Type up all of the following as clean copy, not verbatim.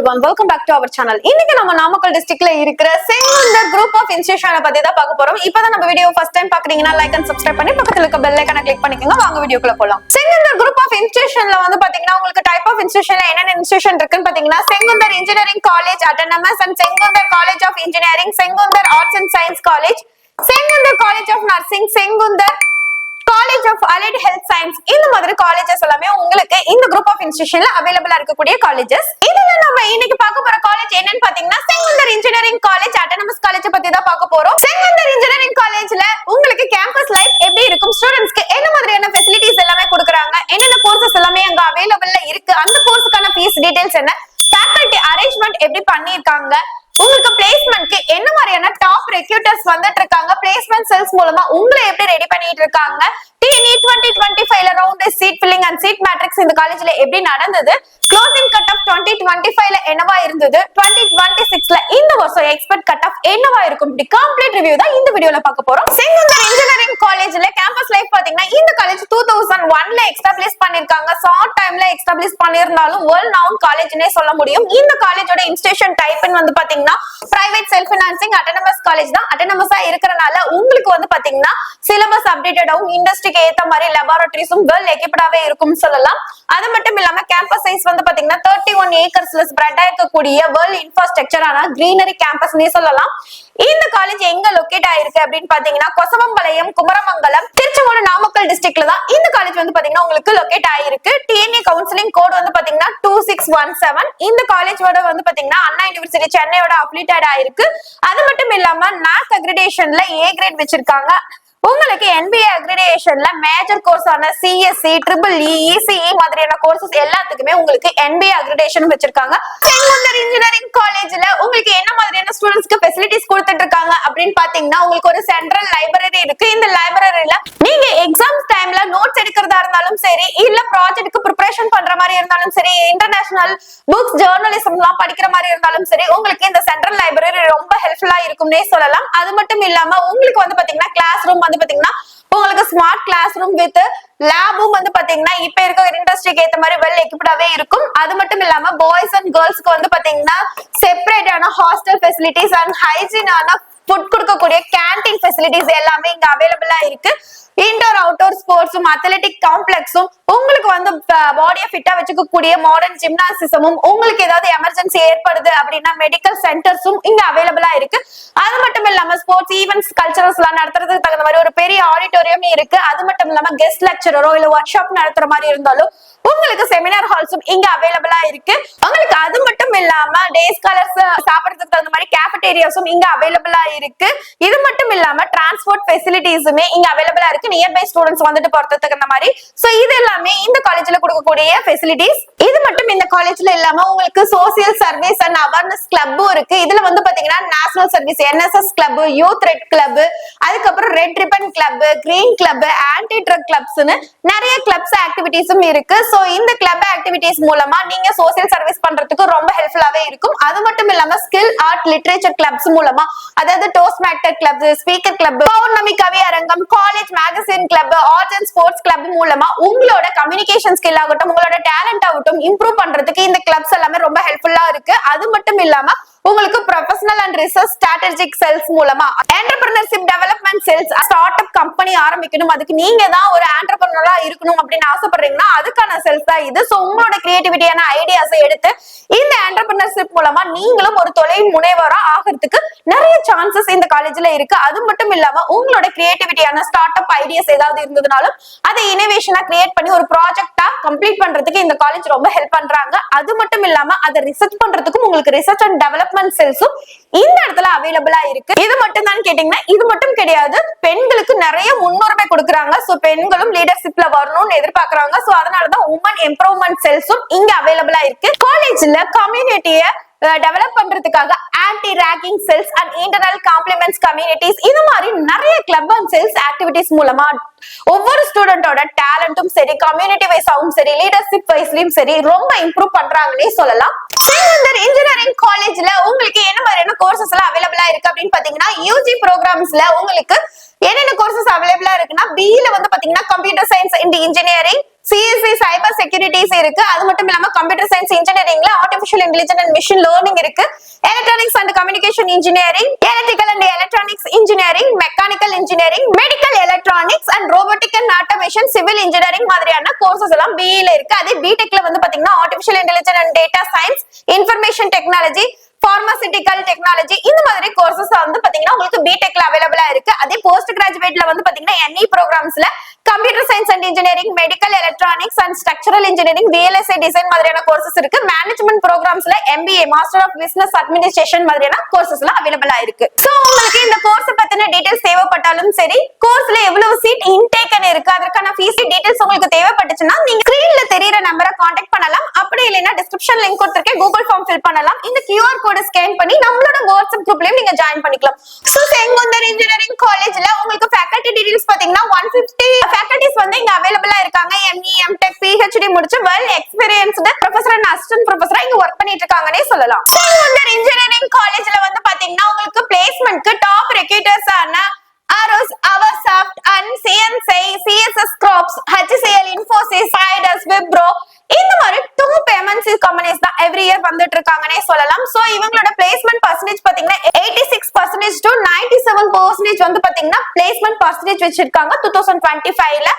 everyone, welcome back to our channel. இன்னைக்கு நம்ம நாமக்கல் டிஸ்ட்ரிக்ட்ல இருக்கிற செங்குந்தர் குரூப் ஆஃப் இன்ஸ்டிடியூஷனை பத்தி தான் பார்க்க போறோம். இப்பதான் நம்ம வீடியோ ஃபர்ஸ்ட் டைம் பாக்குறீங்கன்னா லைக் அண்ட் சப்ஸ்கிரைப் பண்ணி பக்கத்துல இருக்க பெல் ஐகானை கிளிக் பண்ணிக்கோங்க. வாங்க வீடியோக்குள்ள போலாம். செங்குந்தர் குரூப் ஆஃப் இன்ஸ்டிடியூஷன்ல வந்து பாத்தீங்கன்னா உங்களுக்கு டைப் ஆஃப் இன்ஸ்டிடியூஷன்ல என்னென்ன இன்ஸ்டிடியூஷன் இருக்குன்னு பாத்தீங்கன்னா Sengunthar engineering college autonomous and Sengunthar college of engineering, Sengunthar arts and science college, Sengunthar college of nursing, Sengunthar college of allied health science. இந்த மாதிரி காலேஜஸ் எல்லாமே உங்களுக்கு இந்த குரூப் ஆஃப் இன்ஸ்டிடியூஷன்ல அவைலபிளா இருக்கக்கூடிய காலேஜஸ். இதுல நம்ம இன்னைக்கு பார்க்க போற காலேஜ் என்னன்னு பாத்தீங்கன்னா Sengunthar engineering college autonomous college பத்தி தான் பார்க்க போறோம். செங்குந்தர் இன்ஜினியரிங் காலேஜ்ல உங்களுக்கு கேம்பஸ் லைஃப் எப்படி இருக்கும், ஸ்டூடெண்ட்ஸ்க்கு என்ன மாதிரியான ஃபெசிலிட்டிஸ் எல்லாமே கொடுக்குறாங்க, என்னென்ன கோர்சஸ் எல்லாமே அங்க அவைலபிளா இருக்கு, அந்த கோர்ஸுக்கான ஃபீஸ் டீடைல்ஸ் என்ன, ஃபேக்கல்டி அரேஞ்ச்மெண்ட் எப்படி பண்ணிருக்காங்க, உங்களுக்கு பிளேஸ்மென்ட்க்கு என்ன மாதிரியான டாப் ரெக்ரூட்டர்ஸ் வந்துட்டு இருக்காங்க, பிளேஸ்மென்ட் செல்ஸ் மூலமா உங்களை எப்படி ரெடி பண்ணிட்டு இருக்காங்க, TNE 2025 round seat filling and seat matrix இந்த காலேஜ்ல எப்படி நடந்தது, க்ளோசிங் கட் ஆஃப் 2025 என்னவா இருந்தது, 2026 இந்த வருஷம் எக்ஸ்பெக்ட் கட் ஆஃப் என்னவா இருக்கும், இப்படி கம்ப்ளீட் ரிவ்யூ தான் இந்த வீடியோல பார்க்க போறோம். செங்குந்தர் இன்ஜினியரிங் காலேஜ்ல கேம்பஸ் லைஃப் பாத்தீங்கன்னா இந்த காலேஜ் 2001ல எஸ்டாப்லிஷ் பண்ணிருக்காங்க. ஷார்ட் டைம்ல எஸ்டாப்லிஷ் பண்ணிருந்தாலும் வேர்ல்ட் நவுன் காலேஜ்னே சொல்ல முடியும். இந்த காலேஜோட இன்ஸ்டிடியூஷன் டைப்னு வந்து பாத்தீங்கன்னா private self financing autonomous college தான். அட்டானமஸா இருக்கறனால உங்களுக்கு வந்து பாத்தீங்கன்னா சிலபஸ் அப்டேட்டடாவும் இண்டஸ்ட்ரிக்கு ஏத்த மாதிரி லேபரட்டரிஸும் வெல் எக்யூப்டாவே இருக்கும் சொல்லலாம். அது மட்டும் இல்லாம கேம்பஸ் சைஸ் வந்து பாத்தீங்கன்னா 31 ஏக்கர்ஸ்ல ஸ்ப்ரெட் ஆயிருக்கக்கூடிய வெல் இன்ஃப்ராஸ்ட்ரக்சரான கிரீனரி கேம்பஸ்னே சொல்லலாம். இந்த காலேஜ் எங்க லொகேட் ஆயிருக்கு அப்படின்னு பாத்தீங்கன்னா கொசவம்பாளையம், குமரமங்கலம், திருச்செங்கோடு, நாமக்கல் டிஸ்ட்ரிக்ட்ல தான் இந்த காலேஜ் வந்து பாத்தீங்கன்னா உங்களுக்கு லொகேட் ஆயிருக்கு. TNE கவுன்சிலிங் கோட் வந்து பாத்தீங்கன்னா 2617. இந்த காலேஜோட வந்து பாத்தீங்கன்னா அண்ணா யூனிவர்சிட்டி சென்னையோட அப்ளிட்டட் ஆயிருக்கு. அது மட்டும் இல்லாம NAC அக்ரிடேஷன்ல A கிரேட் வச்சிருக்காங்க. உங்களுக்கு NBA அக்ரிடேஷன்ல மேஜர் கோர்ஸ் ஆன CSE, EEE, ECE மாதிரியான கோர்சஸ் எல்லாத்துக்குமே உங்களுக்கு NBA அக்ரிடேஷன் வச்சிருக்காங்க. செங்குந்தர் இன்ஜினியரிங் காலேஜ்ல உங்களுக்கு என்ன மாதிரியான ஸ்டூடெண்ட்ஸ்க்கு ஃபெசிலிட்டிஸ் கொடுத்துட்டு இருக்காங்க அப்படின்னு பாத்தீங்கன்னா உங்களுக்கு ஒரு சென்ட்ரல் லைப்ரரி இருக்கு. இந்த லைப்ரரியில நீங்க எக்ஸாம்ஸ் டைம்ல நோட்ஸ் எடுக்கிறதா இருந்தாலும் சரி, இல்ல ப்ராஜெக்ட்க்கு ப்ரிப்பரேஷன் பண்ற மாதிரி இருந்தாலும் சரி, இன்டர்நேஷனல் புக்ஸ் ஜர்னலிசம் எல்லாம் படிக்கிற மாதிரி இருந்தாலும் சரி, உங்களுக்கு இந்த சென்ட்ரல் லைப்ரரி ரொம்ப ஹெல்ப்ஃபுல்லா இருக்கும்னே சொல்லலாம். அது மட்டும் இல்லாம உங்களுக்கு வந்து பாத்தீங்கன்னா கிளாஸ் ரூம் வந்து பாத்தீங்கன்னா உங்களுக்கு ஸ்மார்ட் கிளாஸ் ரூம் வித் லேபும் வந்து பாத்தீங்கன்னா இப்ப இருக்க இண்டஸ்ட்ரிக்கு ஏத்த மாதிரி வெல் எக்யூப்டாவே இருக்கும். அது மட்டும் இல்லாம பாய்ஸ் அண்ட் கேர்ள்ஸ்க்கு வந்து பாத்தீங்கன்னா செப்பரேட்டான ஹாஸ்டல் ஃபெசிலிட்டிஸ் அண்ட் ஹைஜீனான ஃபுட் கொடுக்கக்கூடிய கேண்டீன் ஃபெசிலிட்டிஸ் எல்லாமே இங்க அவைலபிளா இருக்கு. இன்டோர் அவுட்டோர் ஸ்போர்ட்ஸும் அத்லெட்டிக் காம்ப்ளெக்ஸும் உங்களுக்கு வந்து பாடியை ஃபிட்டா வச்சுக்கக்கூடிய மாடர்ன் ஜிம்னாசிசமும், உங்களுக்கு ஏதாவது எமர்ஜென்சி ஏற்படுது அப்படின்னா மெடிக்கல் சென்டர்ஸும் இங்க அவைலபிளா இருக்கு. அது மட்டும் இல்லாம ஸ்போர்ட்ஸ் ஈவென்ட்ஸ் கல்ச்சரல்ஸ் எல்லாம் நடத்துறதுக்கு தகுந்த மாதிரி ஒரு பெரிய ஆடிட்டோரியம் இருக்கு. அது மட்டும் இல்லாம கெஸ்ட் லெக்சரரோ இல்ல ஒர்க் ஷாப் நடத்துற மாதிரி இருந்தாலும் உங்களுக்கு செமினார் ஹால்ஸும் இங்க அவைலபிளா இருக்கு. உங்களுக்கு அது மட்டும் இல்லாம டே ஸ்காலர்ஸ் சாப்பிடறதுக்கு தகுந்த மாதிரி கேஃபேட்டேரியாஸும் இங்க அவைலபிளா இருக்கு. இது மட்டும் இல்லாம டிரான்ஸ்போர்ட் ஃபெசிலிட்டிஸுமே இங்க அவைலபிளா இருக்கு, நியர்பை ஸ்டூடெண்ட்ஸ் வந்துட்டு போறதுக்கு தகுந்த மாதிரி. சோ இது எல்லாமே இந்த காலேஜ்ல கொடுக்கக்கூடிய ஃபெசிலிட்டிஸ். இது மட்டும் இந்த காலேஜ்ல இல்லாம உங்களுக்கு சோசியல் சர்வீஸ் அண்ட் அவேர்னஸ் கிளப்பும் இருக்கு. இதுல வந்து பாத்தீங்கன்னா national service NSS club, youth red club, அதுக்கப்புறம் red ribbon club, green club, anti drug கிளப்ஸ்னு நிறைய கிளப்ஸ் ஆக்டிவிட்டிஸும் இருக்கு. சோ இந்த கிளப் ஆக்டிவிட்டிஸ் மூலமா நீங்க சோசியல் சர்வீஸ் பண்றதுக்கு ரொம்ப ஹெல்ப்ஃபுல்லாவே இருக்கும். அது மட்டும் இல்லாம ஸ்கில் ஆர்ட் லிட்ரேச்சர் கிளப்ஸ் மூலமா, அதாவது toast master club, speaker club, பௌர்ணமி கவி அரங்கம், college magazine club, arts and sports club மூலமா உங்களோட கம்யூனிகேஷன் ஸ்கில் ஆகட்டும், உங்களோட டேலண்ட் ஆகட்டும் இம்ப்ரூவ் பண்றதுக்கு இந்த கிளப்ஸ் எல்லாமே ரொம்ப ஹெல்ப்ஃபுல்லா இருக்கு. அது மட்டும் இல்லாம உங்களுக்கு professional and research strategic cells மூலமா entrepreneurship development cells, start up company ஆரம்பிக்கணும், அதுக்கு நீங்க தான் ஒரு என்டர்பிரினரா இருக்கணும் அப்படின்னு ஆசைப்படுறீங்கன்னா அதுக்கான செல்ஸ் தான் இது. சோ உங்களோட கிரியேட்டிவிட்டியான ஐடியாஸை எடுத்து இந்த என்டர்பிரினர்ஷிப் மூலமா நீங்களும் ஒரு தொழில் முனைவரா ஆகிறதுக்கு நிறைய சான்சஸ் இந்த காலேஜ்ல இருக்கு. அது மட்டும் இல்லாம உங்களோட கிரியேட்டிவிட்டியான ஸ்டார்ட் அப் ஐடியாஸ் ஏதாவது இருந்ததுனாலும் அதை இனோவேஷனா கிரியேட் பண்ணி ஒரு ப்ராஜெக்டா கம்ப்ளீட் பண்றதுக்கு இந்த காலேஜ் ரொம்ப ஹெல்ப் பண்றாங்க. அது மட்டும் இல்லாம அதை ரிசர்ச் பண்றதுக்கும் உங்களுக்கு ரிசர்ச் அண்ட் டெவலப்மெண்ட் செல்ஸும் இந்த இடத்துல அவைலபிளா இருக்கு. இது மட்டும் தான் கேட்டீங்கன்னா இது மட்டும் கிடையாது, பெண்களுக்கு நிறைய முன்னுரிமை கொடுக்கறாங்க. சோ பெண்களும் லீடர்ஷிப்ல வரணும்னு எதிர்பார்க்கறாங்க. சோ அதனாலதான் உமன் எம்பவர்மெண்ட் செல்ஸும் இங்க அவைலபிளா இருக்கு. காலேஜ்ல கம்யூனிட்டிய டெவலப் பண்றதுக்காக anti ragging cells and internal compliments communities, இது மாதிரி நிறைய கிளப் அண்ட் செல்ஸ் ஆக்டிவிட்டிஸ் மூலமா ஒவ்வொரு ஸ்டூடெண்டோட டேலண்டும் சரி, கம்யூனிட்டி வைஸாவும் சரி, லீடர்ஷிப் வைஸ்லயும் சரி ரொம்ப இம்ப்ரூவ் பண்றாங்கன்னே சொல்லலாம். செங்குந்தர் இன்ஜினியரிங் காலேஜ்ல உங்களுக்கு என்ன மாதிரியான கோர்சஸ் எல்லாம் அவைலபிளா இருக்கு அப்படின்னு பாத்தீங்கன்னா UG ப்ரோக்ராம்ஸ்ல உங்களுக்கு என்னென்ன கோர்சஸ் அவைலபிளா இருக்குன்னா BE ல வந்து பாத்தீங்கன்னா computer science and engineering, CSC cyber securities இருக்கு. அது மட்டும் இல்லாம கம்ப்யூட்டர் சயின்ஸ் இன்ஜினியரிங்ல artificial intelligence and machine learning இருக்கு. Electronics and communication engineering, electrical and electronics engineering, mechanical engineering, medical electronics and robotic and automation, civil engineering மாதிரியான courses எல்லாம் பிஇல இருக்கு. அதே பிடெக்ல வந்து பாத்தீங்கன்னா artificial intelligence and data science, information technology, pharmaceutical technology இந்த மாதிரி கோர்சஸ் வந்து பாத்தீங்கன்னா உங்களுக்கு பிடெக்ல அவைலபிளா இருக்கு. அதே போஸ்ட் கிராஜுவேட்ல வந்து பாத்தீங்கன்னா என்இ ப்ரோக்ராம்ஸ்ல computer science and engineering, medical electronics and structural engineering, VLSI design மாதிரியான கோர்சஸ் இருக்கு. மேனேஜ்மெண்ட் ப்ரோக்ராம்ஸ்ல MBA, master of business administration மாதிரியான கோர்சஸ் எல்லாம் அவைலபிளா இருக்கு. சோ உங்களுக்கு இந்த கோர்ஸ் பத்தின டீடைல்ஸ் தேவைப்பட்டாலும் சரி, கோர்ஸ்ல எவ்வளவு சீட் இன்டேக் இருக்கு, அதற்கான ஃபீஸ் டீடைல்ஸ் உங்களுக்கு தேவைப்பட்டுச்சுன்னா நீங்க ஸ்கிரீன்ல தெரியுற நம்பரை கான்டாக்ட் பண்ணலாம். அப்படி இல்லைன்னா டிஸ்கிரிப்ஷன் லிங்க் கொடுத்திருக்கேன், கூகுள் ஃபார்ம் ஃபில் பண்ணலாம். இந்த QR கோட் ஸ்கேன் பண்ணி நம்மளோட வாட்ஸ்அப் குரூப்லயும் நீங்க ஜாயின் பண்ணிக்கலாம். சோ செங்குந்தர் இன்ஜினியரிங் காலேஜ்ல உங்களுக்கு ஃபேக்கல்டி டீடைல்ஸ் பாத்தீங்கன்னா 150 ஃபேக்கல்டிஸ் வந்து இங்க அவைலபிளா இருக்காங்க. எம்இ, எம்டெக், PhD முடிச்சு well experienced professor and assistant ப்ரொஃபசரா இங்க வொர்க் பண்ணிட்டு இருக்காங்கன்னே சொல்லலாம். செங்குந்தர் இன்ஜினியரிங் காலேஜ்ல வந்து பாத்தீங்கன்னா உங்களுக்கு பிளேஸ்மென்ட்க்கு டாப் ரெக்ரூட்டர்ஸ் ஆன Aros, Avassoft and CNCI, CSS Crops, HCL, Infosys, Sidus, Wipro இந்த மாதிரி 2 பேமெண்ட்ஸ் கம்பெனிஸ் தான் எவ்ரி இயர் வந்துட்டு இருக்காங்கன்னே சொல்லலாம். சோ இவங்களோட பிளேஸ்மென்ட் பர்சன்டேஜ் பாத்தீங்கன்னா 86% to 97% வந்து பாத்தீங்கன்னா பிளேஸ்மென்ட் பர்சன்டேஜ் வச்சிருக்காங்க 2025ல.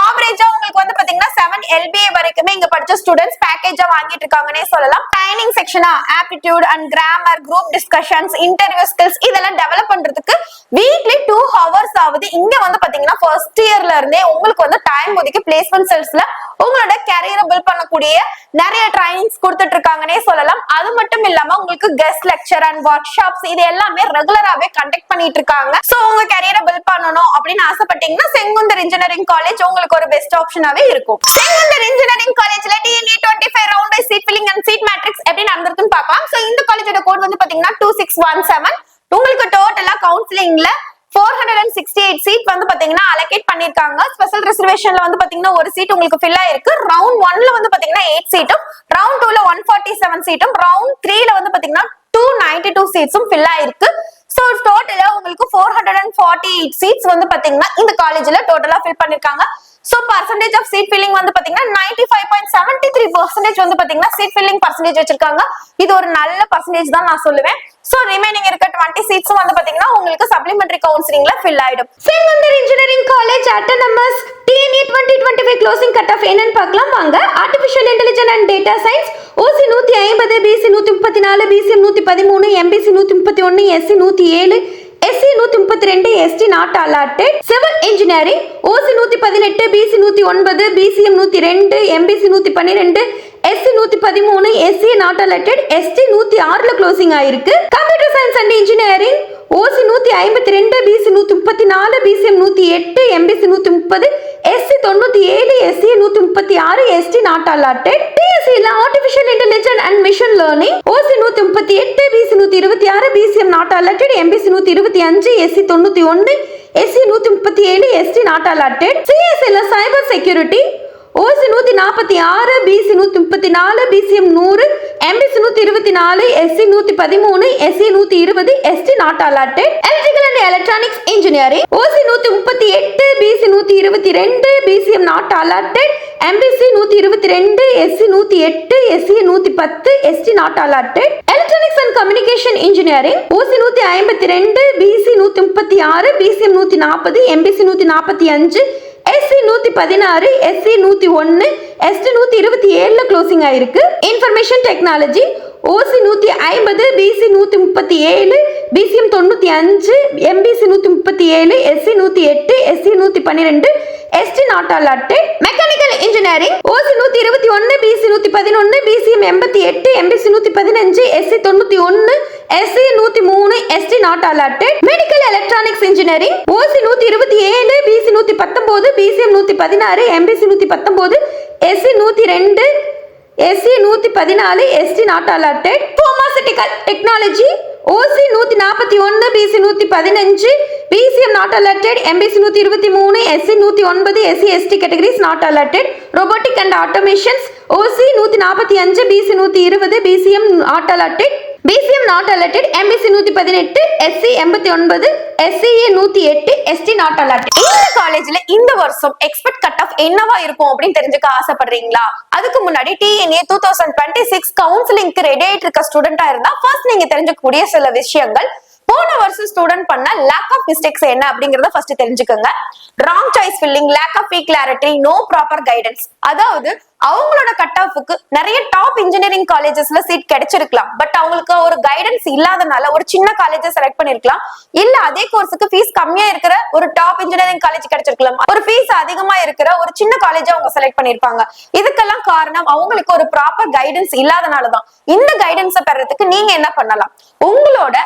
ஆவரேஜா உங்களுக்கு வந்து பாத்தீங்கன்னா 7 LBA வரைக்குமே இங்க படிச்ச ஸ்டூடெண்ட்ஸ் பேக்கேஜா வாங்கிட்டு இருக்காங்கன்னே சொல்லலாம். ட்ரைனிங் செக்ஷனா aptitude and grammar, group discussions, interview skills இதெல்லாம் டெவலப் பண்றதுக்கு வீக்லி 2 ஹவர்ஸ் ஆகுது. இங்க வந்து பாத்தீங்கன்னா ஃபர்ஸ்ட் இயர்ல இருந்தே உங்களுக்கு வந்து டைம் ஒதுக்கி பிளேஸ்மெண்ட் செல்ஸ்ல உங்களோட கேரியரை பில்ட் பண்ணக்கூடிய நிறைய ட்ரைனிங்ஸ் கொடுத்துட்டு இருக்காங்கன்னே சொல்லலாம். அது மட்டும் இல்லாம உங்களுக்கு guest lecture and work shops இது எல்லாமே ரெகுலராவே கண்டக்ட் பண்ணிட்டு இருக்காங்க. சோ உங்க கேரியரை பில்ட் பண்ணணும் அப்படின்னு ஆசைப்பட்டீங்கன்னா செங்குந்தர் இன்ஜினியரிங் காலேஜ் உங்களுக்கு ஒரு பெஸ்ட் ஆப்ஷனாவே இருக்கும். செங்குந்தர் இன்ஜினியரிங் காலேஜ்ல TNE 25 round wise seat filling and seat matrix எப்படி நடந்துருக்குன்னு பார்க்கலாம். சோ இந்த காலேஜோட கோட் வந்து பாத்தீங்கன்னா 2617. உங்களுக்கு டோட்டலா கவுன்சிலிங்ல 468 சீட் வந்து பாத்தீங்கன்னா அலோகேட் பண்ணிருக்காங்க. ஸ்பெஷல் ரிசர்வேஷன்ல வந்து பாத்தீங்கன்னா ஒரு சீட் உங்களுக்கு ஃபில் ஆயிருக்கு. ரவுண்ட் 1ல வந்து பாத்தீங்கன்னா 8 சீட்டும், ரவுண்ட் 2ல 147 சீட்டும், ரவுண்ட் 3ல வந்து பாத்தீங்கன்னா 292 சீட்ஸும் ஃபில் ஆயிருக்கு. சோ டோட்டலா உங்களுக்கு 448 சீட்ஸ் வந்து பாத்தீங்கன்னா இந்த காலேஜ்ல டோட்டலா ஃபில் பண்ணிருக்காங்க. So percentage of seat filling வந்து பாத்தீங்கன்னா 95.73% வந்து பாத்தீங்கன்னா சீட் ஃபில்லிங் பர்சன்டேஜ் வச்சிருக்காங்க. இது ஒரு நல்ல பர்சன்டேஜ் தான் நான் சொல்லுவேன். சோ ரிமைனிங் இருக்க 20 சீட்ஸும் வந்து பாத்தீங்கன்னா உங்களுக்கு சப்ளிமெண்டரி கவுன்சிலிங்ல ஃபில் ஆயிடும். Sengunthar engineering college autonomous TNE 2025 closing cut off என்னன்னு பார்க்கலாம் வாங்க. Artificial intelligence and data science OC 150, BC 134, BCM 113, MBC 131, SC 107, SC 132, ST not allotted. Civil engineering OC 118, BC 109, BCM 102, MBC 112, SC 113, SC not allotted, ST 106ல closing ஆயிருக்கு. Computer science and engineering OC 152, BC 134, BCM 108, MBC 130, SC 97, SC 136, ST not allotted. TSCல artificial intelligence and machine learning OC 138, BC 126, BCM not allotted, MBC 125, SC 91, SC 137, ST not allotted. CSCல cyber security OC 146, BC 134, BCM 100, MBC 124, SC 113, SC 120, ST not allotted. Electrical and Electronics Engineering OC 138, BC 122, BCM not allotted, MBC 122, SC 108, SC 110, ST not allotted. Electronics and Communication Engineering OC 152, BC 136, BCM 140, MBC 145, SC 116, SC 101, ST 127ல closing ஆயிருக்கு. Information technology OC 150, BC 137, BCM 95, MBC 137, SC 108, SC 112, ST not allotted. Mechanical engineering OC 121, BC 111, BCM 88, MBC 115, SC 91, SC 103, ST not allotted. Medical electronics engineering OC 127, BC 119, BCM 116, MBC 119, SC 102, SC 114, ST not allotted. Pharmaceutical technology OC 141, BC 115, BCM not allotted, MBC 123, SC 109, SC ST categories not allotted. Robotic and automations OC 145, BC 120, BCM not allotted. BCM not allotted, MBC 118, SC 89, SCA 108, ST not allotted. இந்த காலேஜ்ல இந்த வருஷம் expect cut off என்னவா இருக்கும் அப்படின்னு தெரிஞ்சுக்க ஆசைப்படுறீங்களா? அதுக்கு முன்னாடி டிஎன்ஏ 2026 கவுன்சிலிங்க்கு ரெடி ஆயிட்டு இருக்க ஸ்டூடெண்டா இருந்தா ஃபர்ஸ்ட் நீங்க தெரிஞ்சுக்கக்கூடிய சில விஷயங்கள். போன வருஷம் ஸ்டூடெண்ட் பண்ண லேக் ஆஃப் மிஸ்டேக்ஸ் என்ன அப்படிங்கறத ஃபர்ஸ்ட் தெரிஞ்சுக்கோங்க. Wrong choice filling, lack of clarity, no proper guidance. அதாவது அவங்களோட கட் ஆஃப்க்கு நிறைய டாப் இன்ஜினியரிங் காலேஜஸ்ல சீட் கிடைச்சிருக்கலாம், பட் அவங்களுக்கு ஒரு கைடன்ஸ் இல்லாதனால ஒரு சின்ன காலேஜ் செலக்ட் பண்ணிருக்கலாம். இல்ல அதே கோர்ஸுக்கு ஃபீஸ் கம்மியா இருக்கிற ஒரு டாப் இன்ஜினியரிங் காலேஜ் கிடைச்சிருக்கலாம், ஒரு ஃபீஸ் அதிகமா இருக்கிற ஒரு சின்ன காலேஜ் அவங்க செலக்ட் பண்ணிருப்பாங்க. இதுக்கெல்லாம் காரணம் அவங்களுக்கு ஒரு ப்ராப்பர் கைடன்ஸ் இல்லாதனாலதான். இந்த கைடன்ஸை பெறதுக்கு நீங்க என்ன பண்ணலாம்? உங்களோட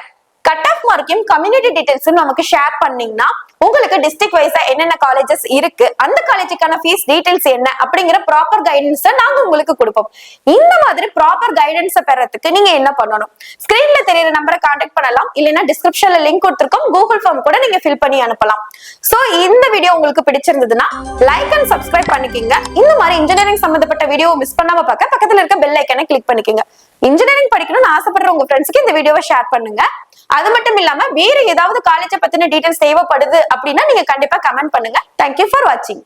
கட் ஆஃப் மார்க்கையும் கம்யூனிட்டி டீடைல்ஸும் நமக்கு ஷேர் பண்ணீங்கன்னா உங்களுக்கு டிஸ்ட்ரிக்ட் வைஸா என்னென்ன காலேஜஸ் இருக்கு, அந்த காலேஜுக்கான ஃபீஸ் டீடைல்ஸ் என்ன அப்படிங்கிற ப்ராப்பர் கைடன்ஸ் நாங்க உங்களுக்கு கொடுப்போம். இந்த மாதிரி ப்ராப்பர் கைடன்ஸ் பெறதுக்கு நீங்க என்ன பண்ணணும்? ஸ்கிரீன்ல தெரியுற நம்பரை கான்டாக்ட் பண்ணலாம், இல்லைன்னா டிஸ்கிரிப்ஷன்ல லிங்க் கொடுத்திருக்கோம், கூகுள் ஃபார்ம் கூட நீங்க ஃபில் பண்ணி அனுப்பலாம். சோ இந்த வீடியோ உங்களுக்கு பிடிச்சிருந்ததுன்னா லைக் அண்ட் சப்ஸ்கிரைப் பண்ணிக்கோங்க. இந்த மாதிரி இன்ஜினியரிங் சம்பந்தப்பட்ட வீடியோ மிஸ் பண்ணாம பார்க்க பக்கத்துல இருக்க பெல் ஐக்கனை கிளிக் பண்ணிக்கோங்க. இன்ஜினியரிங் படிக்கணும்னு ஆசைப்படுற உங்க ஃப்ரெண்ட்ஸ்க்கு இந்த வீடியோவை ஷேர் பண்ணுங்க. அது மட்டும் இல்லாம வேற ஏதாவது காலேஜை பத்தின டீடைல்ஸ் தேவைப்படுது அப்படின்னா நீங்க கண்டிப்பா கமெண்ட் பண்ணுங்க. தேங்க்யூ ஃபார் வாட்சிங்.